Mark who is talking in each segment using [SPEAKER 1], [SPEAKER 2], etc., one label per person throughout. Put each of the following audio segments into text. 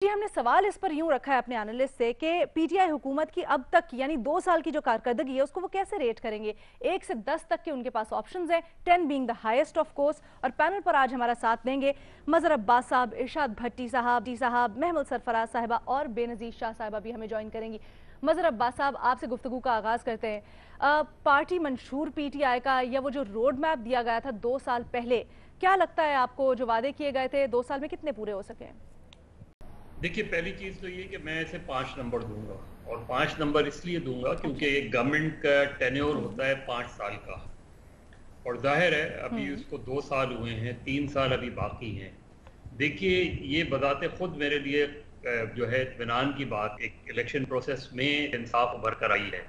[SPEAKER 1] जी हमने सवाल इस पर यूं रखा है अपने एनालिस्ट से कि पीटीआई हुकूमत की अब तक यानी 2 साल की जो कारकर्दगी है उसको वो कैसे रेट करेंगे। 1 से 10 तक के उनके पास ऑप्शंस हैं, 10 being the highest of course. और पैनल पर आज हमारा साथ देंगे मजहर अब्बास साहब, इरशाद भट्टी साहब, महमूद सरफराज साहिबा और बेनजीर शाह साहिबा भी हमें ज्वाइन करेंगी। मजहर अब्बास साहब, आपसे गुफ्तगू का आगाज करते हैं। पार्टी मंशूर पीटीआई का या वो जो रोड मैप दिया गया था 2 साल पहले, क्या लगता है आपको जो वादे किए गए थे 2 साल में कितने पूरे हो सके?
[SPEAKER 2] देखिए, पहली चीज़ तो ये कि मैं इसे 5 नंबर दूंगा, और 5 नंबर इसलिए दूंगा क्योंकि एक गवर्नमेंट का टेन्योर होता है 5 साल का, और जाहिर है अभी उसको 2 साल हुए हैं, 3 साल अभी बाकी हैं। देखिए, ये बताते खुद मेरे लिए जो है इत्मीनान की बात, एक इलेक्शन प्रोसेस में इंसाफ उभर कर आई है।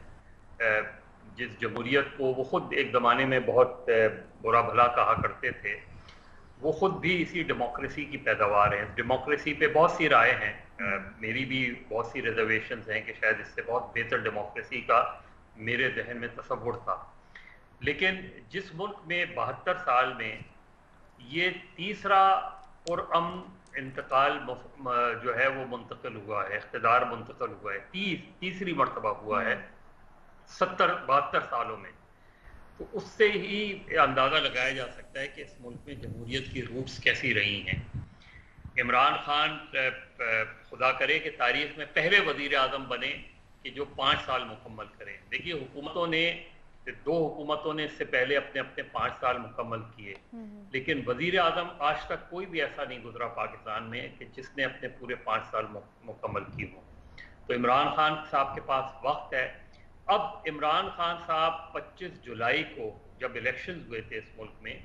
[SPEAKER 2] जिस जमहूरियत को वो खुद एक ज़माने में बहुत बुरा भला कहा करते थे, वो खुद भी इसी डेमोक्रेसी की पैदावार है। डेमोक्रेसी पे बहुत सी राय हैं, मेरी भी बहुत सी रिजर्वेशंस हैं कि शायद इससे बहुत बेहतर डेमोक्रेसी का मेरे जहन में तसव्वुर था। लेकिन जिस मुल्क में 72 साल में ये तीसरा पुरअमन इंतकाल जो है वो मुंतकिल हुआ है, इख्तिदार मुंतकिल हुआ है, तीसरी मरतबा हुआ है 72 सालों में, तो उससे ही अंदाज़ा लगाया जा सकता है कि इस मुल्क में जमहूरियत की रूट्स कैसी रही हैं। इमरान खान खुदा करे कि तारीख में पहले वज़ीर आज़म बने कि जो 5 साल मुकम्मल करें। देखिए, दो हुकूमतों ने इससे पहले अपने अपने 5 साल मुकम्मल किए, लेकिन वज़ीर आज़म आज तक कोई भी ऐसा नहीं गुजरा पाकिस्तान में कि जिसने अपने पूरे 5 साल मुकम्मल किए हों। तो इमरान खान साहब के पास वक्त है। अब इमरान खान साहब 25 जुलाई को जब इलेक्शंस हुए थे इस मुल्क में,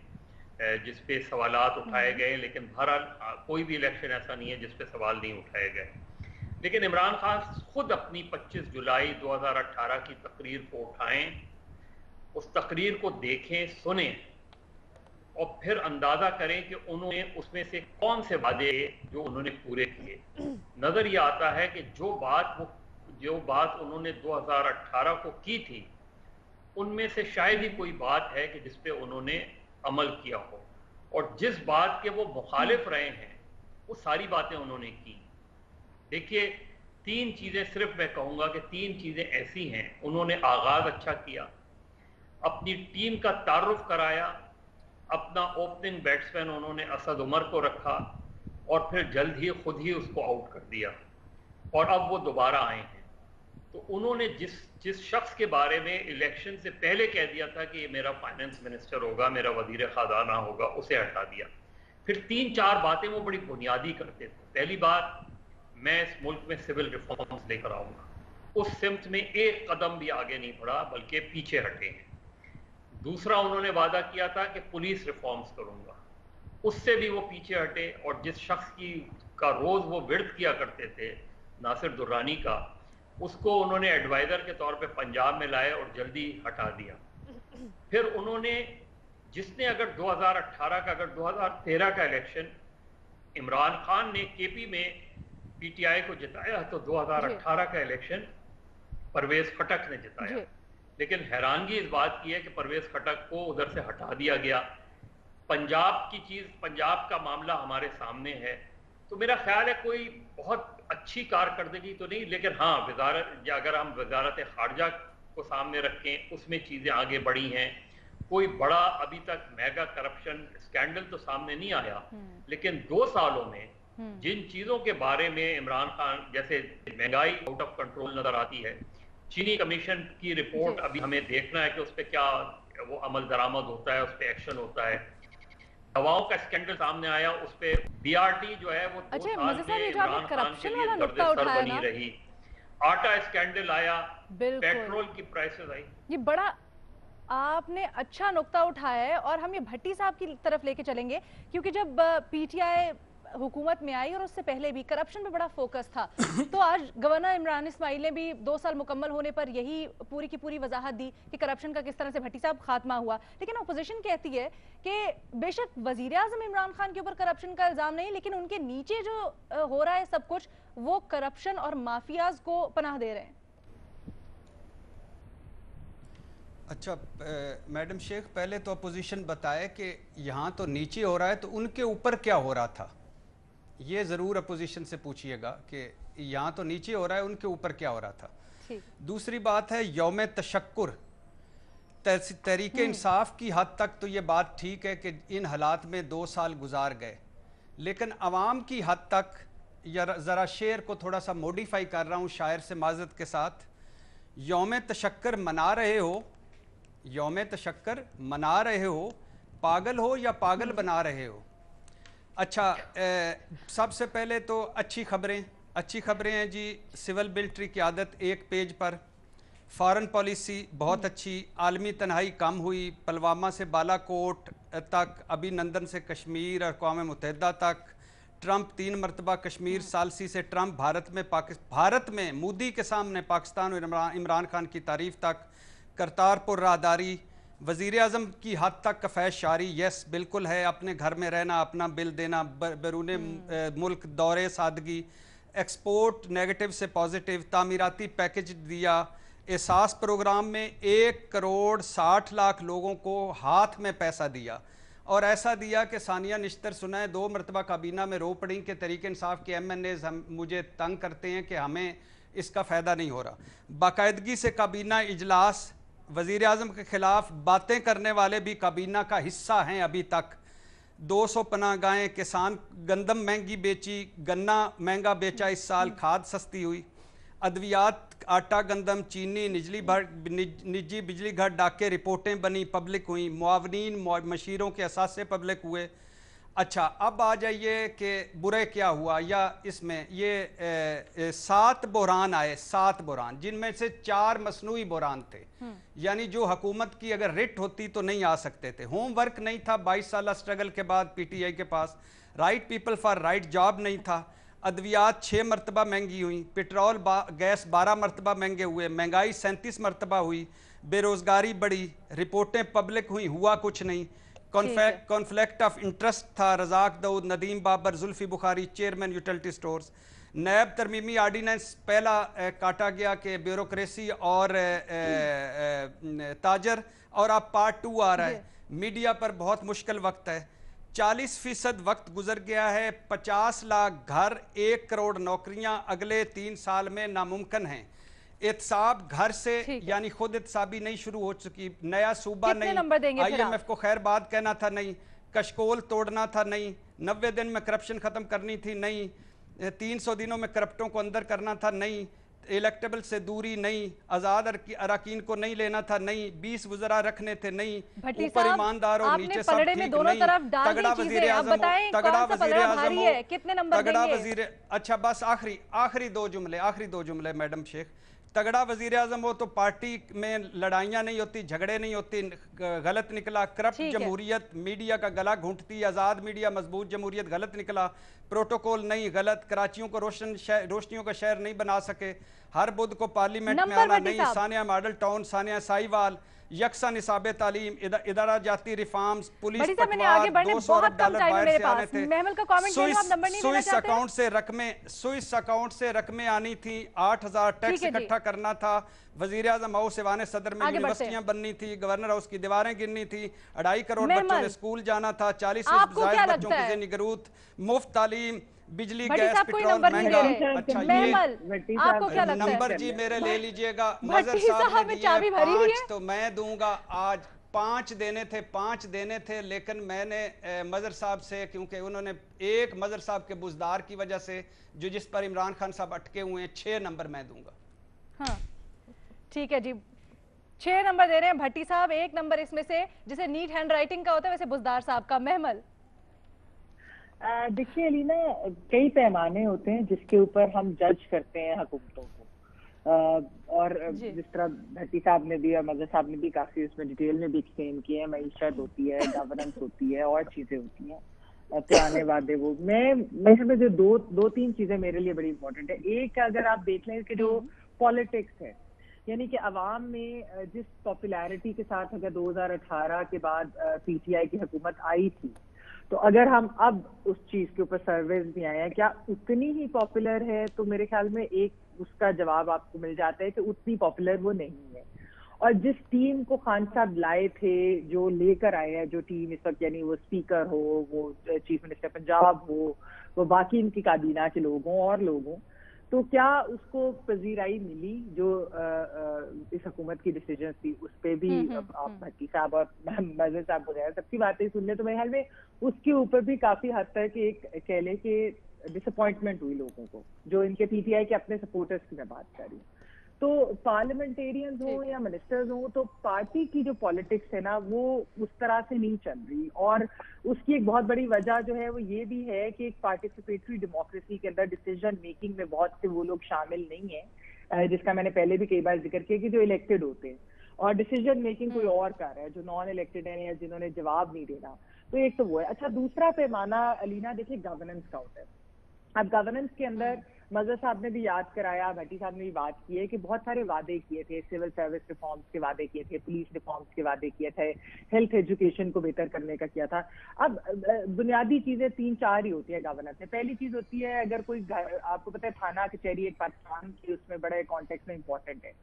[SPEAKER 2] जिस पे सवालात उठाए गए, लेकिन बहरहाल कोई भी इलेक्शन ऐसा नहीं है जिस पे सवाल नहीं उठाए गए, लेकिन इमरान खान खुद अपनी 25 जुलाई 2018 की तकरीर को उठाएं, उस तकरीर को देखें, सुनें, और फिर अंदाजा करें कि उन्होंने उसमें से कौन से वादे जो उन्होंने पूरे किए। नजर ये आता है कि जो बात उन्होंने 2018 को की थी, उनमें से शायद ही कोई बात है कि जिस पे उन्होंने अमल किया हो, और जिस बात के वो मुखालिफ रहे हैं वो सारी बातें उन्होंने की। देखिए, 3 चीजें सिर्फ मैं कहूंगा कि 3 चीजें ऐसी हैं। उन्होंने आगाज अच्छा किया, अपनी टीम का तारुफ कराया, अपना ओपनिंग बैट्समैन उन्होंने असद उमर को रखा, और फिर जल्द ही खुद ही उसको आउट कर दिया, और अब वो दोबारा आए हैं। तो उन्होंने जिस शख्स के बारे में इलेक्शन से पहले कह दिया था कि ये मेरा फाइनेंस मिनिस्टर होगा, मेरा वजीर खजाना होगा, उसे हटा दिया। फिर 3-4 बातें वो बड़ी बुनियादी करते थे। पहली बात, मैं इस मुल्क में सिविल रिफॉर्म्स लेकर आऊंगा। उस सिमत में एक कदम भी आगे नहीं बढ़ा, बल्कि पीछे हटे हैं। दूसरा, उन्होंने वादा किया था कि पुलिस रिफॉर्म्स करूंगा, उससे भी वो पीछे हटे, और जिस शख्स का रोज वो विर्द किया करते थे, नासिर दुर्रानी का, उसको उन्होंने एडवाइजर के तौर पे पंजाब में लाए और जल्दी हटा दिया। फिर उन्होंने जिसने अगर 2018 का, अगर 2013 का इलेक्शन इमरान खान ने केपी में पीटीआई को जिताया, तो 2018 का इलेक्शन परवेज खटक ने जिताया। लेकिन हैरानगी इस बात की है कि परवेज खटक को उधर से हटा दिया गया। पंजाब का मामला हमारे सामने है, तो मेरा ख्याल है कोई बहुत अच्छी कारकर्दगी तो नहीं, लेकिन हाँ, अगर हम वजारत खारजा को सामने रखें, उसमें चीज़ें आगे बढ़ी हैं। कोई बड़ा अभी तक मेगा करप्शन स्कैंडल तो सामने नहीं आया, लेकिन 2 सालों में जिन चीज़ों के बारे में इमरान खान, जैसे महंगाई आउट ऑफ कंट्रोल नजर आती है, चीनी कमीशन की रिपोर्ट अभी हमें देखना है कि उस पर क्या वो अमल दरामद होता है, उस पर एक्शन होता है। दवाओं का स्कैंडल सामने आया, उस पे बीआरटी जो है वो 2 साल में इमरान खान के लिए दर्द-ए-सर बनी रही। आटा स्कैंडल आया, पेट्रोल की प्राइसेस आई।
[SPEAKER 1] ये बड़ा आपने अच्छा नुक्ता उठाया है, और हम ये भट्टी साहब की तरफ लेके चलेंगे, क्योंकि जब पीटीआई हुकूमत में आई और उससे पहले भी करप्शन पे बड़ा फोकस था, तो आज गवर्नर इमरान इस्माइल ने भी 2 साल मुकम्मल होने पर यही पूरी की पूरी वजाहत दी कि करप्शन का किस तरह से भट्टी साहब खात्मा हुआ। लेकिन अपोजिशन कहती है कि बेशक वजीर आजम इमरान खान के ऊपर करप्शन का इल्जाम नहीं, लेकिन उनके नीचे जो हो रहा है सब कुछ, वो करप्शन और माफियाज को पनाह दे रहे हैं।
[SPEAKER 3] अच्छा मैडम शेख, पहले तो अपोजिशन बताए कि यहाँ तो नीचे हो रहा है, तो उनके ऊपर क्या हो रहा था? یہ ضرور اپوزیشن سے پوچھئے گا کہ یہاں تو نیچے ہو رہا ہے، ان کے اوپر کیا ہو رہا تھا. دوسری بات ہے یوم تشکر. تحریک انصاف کی حد تک تو یہ بات ٹھیک ہے کہ ان حالات میں 2 سال گزار گئے، لیکن عوام کی حد تک ذرا شعر کو تھوڑا سا موڈیفائی کر رہا ہوں شاعر سے معذرت کے ساتھ. یوم تشکر منا رہے ہو، یوم تشکر منا رہے ہو، پاگل ہو یا پاگل بنا رہے ہو. اچھا، سب سے پہلے تو اچھی خبریں ہیں جی. سول ملٹری قیادت 1 پیج پر، فارن پالیسی بہت اچھی، عالمی تنہائی کم ہوئی، پلوامہ سے بالا کوٹ تک، ابھی نندن سے کشمیر اور اقوام متحدہ تک، ٹرمپ 3 مرتبہ کشمیر ثالثی سے ٹرمپ بھارت میں مودی کے سامنے پاکستان اور عمران خان کی تعریف تک، کرتارپور راہداری، وزیر اعظم کی حد تک کفیش شاری. یس بالکل ہے، اپنے گھر میں رہنا، اپنا بل دینا، بیرون ملک دورے سادگی، ایکسپورٹ نیگیٹو سے پازیٹیو، تعمیراتی پیکج دیا. احساس پروگرام میں 1,60,00,000 لوگوں کو ہاتھ میں پیسہ دیا، اور ایسا دیا کہ ثانیہ نشتر سنائے 2 مرتبہ کابینہ میں رو پڑیں کہ تحریک انصاف کے ایم این ایز مجھے تنگ کرتے ہیں کہ ہمیں اس کا فائدہ نہیں ہو رہا. باقاعدگی سے کابینہ اجلاس، وزیر اعظم کے خلاف باتیں کرنے والے بھی کابینہ کا حصہ ہیں ابھی تک. 200 پناہ گاہیں، کسان گندم مہنگی بیچی، گنا مہنگا بیچا اس سال، کھاد سستی ہوئی. ادویات، آٹا، گندم، چینی، نجی بجلی گھر ڈاکے رپورٹیں بنی، پبلک ہوئیں. معاونین مشیروں کے اثاثے پبلک ہوئے. اچھا، اب آ جائیے کہ برے کیا ہوا، یا اس میں یہ 7 بحران آئے، 7 بحران، جن میں سے 4 مصنوعی بحران تھے. یعنی جو حکومت کی اگر رٹ ہوتی تو نہیں آ سکتے تھے. ہوم ورک نہیں تھا 22 سالہ سٹرگل کے بعد پی ٹی آئی کے پاس. Right people for right job نہیں تھا. ادویات 6 مرتبہ مہنگی ہوئیں. پٹرول گیس 12 مرتبہ مہنگے ہوئے. مہنگائی 37 مرتبہ ہوئی. بے روزگاری بڑھی. رپورٹیں پبلک ہوئیں، ہوا کچھ نہیں. کانفلیکٹ آف انٹرسٹ تھا. Razzaq Dawood, Nadeem Babar, Zulfi Bukhari, chairman utility stores. NAB ترمیمی آرڈیننس پہلا کاٹا گیا کہ بیوروکریسی اور تاجر، اور اب پارٹ 2 آ رہا ہے. میڈیا پر بہت مشکل وقت ہے. 40% وقت گزر گیا ہے. 50 لاکھ گھر، 1 کروڑ نوکریاں اگلے 3 سال میں ناممکن ہیں. احتساب گھر سے، یعنی خود احتسابی نہیں شروع ہو چکی. نیا صوبہ نہیں. آئی ایم ایف کو خیر بات کہنا تھا، نہیں. کشکول توڑنا تھا، نہیں. 90 دن میں کرپشن ختم کرنی تھی، نہیں. 300 دنوں میں کرپٹوں کو اندر کرنا تھا، نہیں. الیکٹیبل سے دوری، نہیں. آزاد اراکین کو نہیں لینا تھا، نہیں. 20 وزراء رکھنے تھے، نہیں. اوپر ایماندار اور نیچے سب ٹھیک، نہیں. تگڑا وزیر اعظم ہو، تگڑا وزیر اعظم ہو، تگڑا وزیر. اچھا بس آخری 2 جملے میڈم شیخ. تگڑا وزیر اعظم ہو تو پارٹی میں لڑائیاں نہیں ہوتی، جھگڑے نہیں ہوتی. غلط نکلا. کرپٹ جمہوریت میڈیا کا گلا گھونٹتی. آزاد میڈیا مضبوط جمہوریت غلط نکلا. پروٹوکول نہیں، غلط. کراچیوں کو روشنیوں کا شہر نہیں بنا سکے. ہر بدھ کو پارلیمنٹ میں آنا، نہیں. ثانیہ ماڈل ٹاؤن، ثانیہ سائی وال. یکساں نصاب تعلیم، ادارہ جاتی ریفارمز، پولیس پٹوار، 200 ارب ڈالر باہر سے آنے تھے. سوئس اکاؤنٹ سے رقمیں آنی تھیں. 8,000 ٹیکس اکٹھا کرنا تھا. وزیر اعظم ہاؤس ایوان صدر میں یونیورسٹیاں بننی تھی. گورنر ہاؤس کی دیواریں گرنی تھی. 2.5 کروڑ بچوں نے اسکول جانا تھا. 40 زائد بچوں کی ذہنی گروتھ. مفت تعلیم، بجلی، گیس، پٹرول مہنگا. اچھا یہ نمبر جی میرے لے لیجئے گا. مظہر صاحب نے دیے 5 تو میں دوں گا. آج 5 دینے تھے لیکن میں نے مظہر صاحب سے، کیونکہ انہوں نے ایک مظہر صاحب کے بزدار کی وجہ سے جس پر عمران خان صاحب اٹکے ہوئے ہیں، 6 نمبر میں دوں گا.
[SPEAKER 1] ہاں ٹھیک ہے جی، 6 نمبر دے رہے ہیں بھٹی صاحب. 1 نمبر اس میں سے جسے نیٹ ہینڈ رائٹنگ کا ہوتا ہے ویسے بزدار صاحب کا. محمل
[SPEAKER 4] دیکھیے علینا، کئی پیمانے ہوتے ہیں جس کے اوپر ہم جج کرتے ہیں حکومتوں کو، اور جس طرح بھٹی صاحب نے بھی اور مظہر صاحب نے بھی کافی اس میں ڈیٹیل میں بھی ایکسپلین کیے ہیں. معیشت ہوتی ہے، گورننس ہوتی ہے، اور چیزیں ہوتی ہیں، پرانے وعدے. وہ میں سمجھ دو تین چیزیں میرے لیے بڑی امپورٹنٹ ہے. ایک اگر آپ دیکھ لیں کہ جو پالیٹکس ہے، یعنی کہ عوام میں جس پاپولیرٹی کے ساتھ اگر 2018 کے بعد پی ٹی آئی کی حکومت آئی تھی، تو اگر ہم اب اس چیز کے اوپر سرویز بھی آئے ہیں کیا اتنی ہی پاپولر ہے، تو میرے خیال میں ایک اس کا جواب آپ کو مل جاتا ہے کہ اتنی پاپولر وہ نہیں ہے. اور جس ٹیم کو خان صاحب لائے تھے، جو لے کر آئے ہیں جو ٹیم اس وقت، یعنی وہ اسپیکر ہو، وہ چیف منسٹر پنجاب ہو، वो बाकी इनकी काबीना के लोग हों और लोग हों, तो क्या उसको पजीराई मिली जो इस हुकूमत की डिसीजन थी उस पे भी आप भट्टी साहब और मजहर साहब वगैरह सबकी बातें सुन ले, तो मेरे ख्याल में उसके ऊपर भी काफी हद तक एक कह ले कि डिसअपॉइंटमेंट हुई लोगों को, जो इनके पीटीआई के अपने सपोर्टर्स की मैं बात कर रही हूँ। तो पार्लियामेंटेरियंस हो या मिनिस्टर्स हो, तो पार्टी की जो पॉलिटिक्स है ना वो उस तरह से नहीं चल रही, और उसकी एक बहुत बड़ी वजह जो है वो ये भी है कि एक पार्टिसिपेटरी डेमोक्रेसी के अंदर डिसीजन मेकिंग में बहुत से वो लोग शामिल नहीं है, जिसका मैंने पहले भी कई बार जिक्र किया कि जो इलेक्टेड होते हैं और डिसीजन मेकिंग कोई और कर रहा है, जो नॉन इलेक्टेड है या जिन्होंने जवाब नहीं देना। तो एक तो वो है। अच्छा, दूसरा पैमाना अलीना देखिए गवर्नेंस का होता है। अब गवर्नेंस के अंदर मजहर साहब ने भी याद कराया, भट्टी साहब ने भी बात की है कि बहुत सारे वादे किए थे, सिविल सर्विस रिफॉर्म्स के वादे किए थे, पुलिस रिफॉर्म्स के वादे किए थे, हेल्थ एजुकेशन को बेहतर करने का किया था। अब बुनियादी चीजें 3-4 ही होती है गवर्नेंस में। पहली चीज होती है, अगर कोई आपको पता है थाना कचहरी एक पाकिस्तान की उसमें बड़े कॉन्टेक्स्ट में इंपॉर्टेंट है,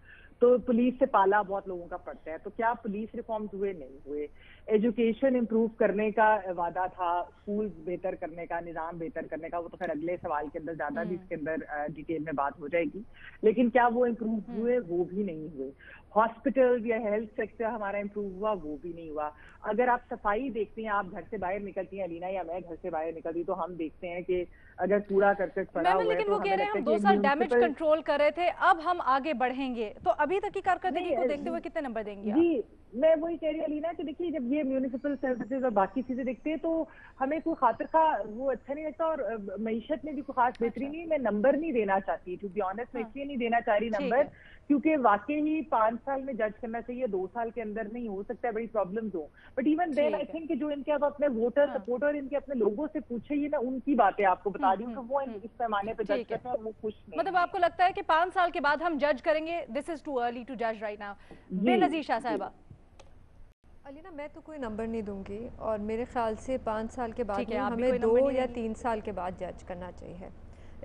[SPEAKER 4] तो पुलिस से पाला बहुत लोगों का पड़ता है। तो क्या पुलिस रिफॉर्म्स हुए? नहीं हुए। एजुकेशन इंप्रूव करने का वादा था, स्कूल्स बेहतर करने का, निजाम बेहतर करने का, वो तो खैर अगले सवाल के अंदर ज्यादा भी इसके अंदर डिटेल में बात हो जाएगी, लेकिन क्या वो इम्प्रूव हुए? वो भी नहीं हुए। हॉस्पिटल या हेल्थ सेक्टर हमारा इम्प्रूव हुआ? वो भी नहीं हुआ। अगर आप सफाई देखते हैं, आप घर से बाहर निकलती हैं अलीना या मैं घर से बाहर निकलती, तो हम देखते हैं कि अगर कूड़ा करकट पड़ा हुआ है,
[SPEAKER 1] लेकिन
[SPEAKER 4] तो
[SPEAKER 1] वो कह रहे हैं हम 2 साल डैमेज कंट्रोल कर रहे थे, अब हम आगे बढ़ेंगे, तो अभी तक की कारकर्दगी को देखते हुए कितने नंबर देंगे आप?
[SPEAKER 4] जी, मैं वही कह रही हूँ अलीना कि देखिए, जब ये म्यूनिसिपल सर्विसेज और बाकी चीजें देखते हैं तो हमें कोई खातिर का वो अच्छा नहीं लगता, और मईशत में भी कोई खास बेहतरी नहीं। मैं नंबर नहीं देना चाहती, टू बी ऑनेस्ट, मैं इसलिए नहीं देना चाह रही नंबर क्योंकि वाकई ही 5 साल में जज करना चाहिए, 2 साल के अंदर नहीं हो सकता है, बड़ी प्रॉब्लम्स हो। But even then I think कि जो इनके अब अपने वोटर सपोर्टर इनके अपने लोगों से पूछे, ये मैं उनकी बातें आपको बता रही हूँ कि वो इस पैमाने पे जज करते हैं और वो खुश नहीं।
[SPEAKER 1] मतलब आपको लगता है कि 5 साल के बाद हम जज करेंगे? This is too early to जज राइट नाउ। बेनजीर शाह साहिबा।
[SPEAKER 5] अलीना, मैं तो कोई नंबर नहीं दूंगी, और मेरे ख्याल से 5 साल के बाद हमें 2 या 3 साल के बाद जज करना चाहिए।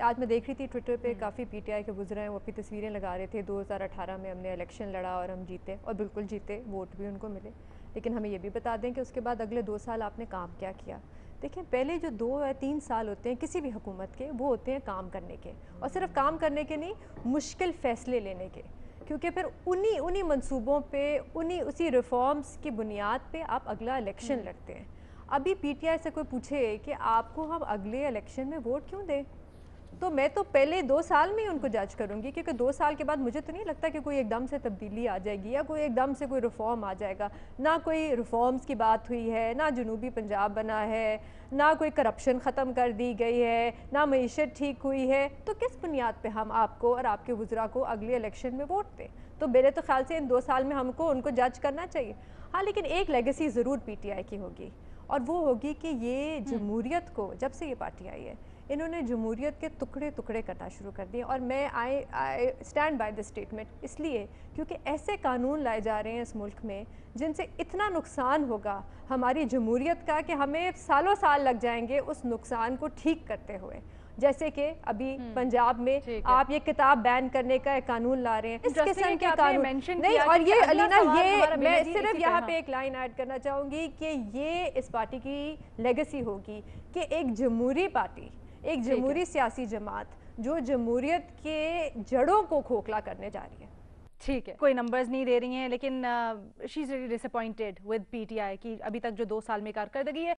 [SPEAKER 5] आज मैं देख रही थी ट्विटर पे काफ़ी पीटीआई के गुजरे हैं, वो अपनी तस्वीरें लगा रहे थे 2018 में हमने इलेक्शन लड़ा और हम जीते, और बिल्कुल जीते, वोट भी उनको मिले। लेकिन हमें ये भी बता दें कि उसके बाद अगले 2 साल आपने काम क्या किया। देखें, पहले जो 2 या 3 साल होते हैं किसी भी हुकूमत के, वो होते हैं काम करने के, और सिर्फ काम करने के नहीं, मुश्किल फ़ैसले लेने के, क्योंकि फिर उन्हीं मंसूबों पे, उसी रिफॉर्म्स की बुनियाद पे आप अगला इलेक्शन लड़ते हैं। अभी पीटीआई से कोई पूछे कि आपको हम अगले इलेक्शन में वोट क्यों दें, तो मैं तो पहले 2 साल में ही उनको जज करूंगी, क्योंकि 2 साल के बाद मुझे तो नहीं लगता कि कोई एकदम से तब्दीली आ जाएगी या कोई एकदम से कोई रिफॉर्म आ जाएगा। ना कोई रिफॉर्म्स की बात हुई है, ना जनूबी पंजाब बना है, ना कोई करप्शन ख़त्म कर दी गई है, ना मईशत ठीक हुई है, तो किस बुनियाद पे हम आपको और आपके वज़रा को अगले इलेक्शन में वोट दें? तो मेरे तो ख्याल से इन 2 साल में हमको उनको जज करना चाहिए। हाँ, लेकिन एक लेगेसी ज़रूर पीटीआई की होगी, और वो होगी कि ये जमहूरियत को, जब से ये पार्टी आई है, इन्होंने जमहूरियत के टुकड़े टुकड़े करना शुरू कर दिए। और मैं I stand by this statement, इसलिए क्योंकि ऐसे कानून लाए जा रहे हैं इस मुल्क में जिनसे इतना नुकसान होगा हमारी जमहूरियत का कि हमें सालों साल लग जाएंगे उस नुकसान को ठीक करते हुए। जैसे कि अभी पंजाब में आप ये किताब बैन करने का एक कानून ला रहे हैं, इस किस्म के कानून नहीं। और ये अलीना, ये मैं सिर्फ यहाँ पे एक लाइन ऐड करना चाहूँगी कि ये इस पार्टी की लेगेसी होगी कि एक जमहूरी पार्टी, एक जमहूरी सियासी जमात जो जमहूरियत के जड़ों को खोखला करने जा रही है।
[SPEAKER 1] ठीक है, कोई नंबर्स नहीं दे रही हैं, लेकिन she is really disappointed with PTI की अभी तक जो 2 साल में कारकर्दगी है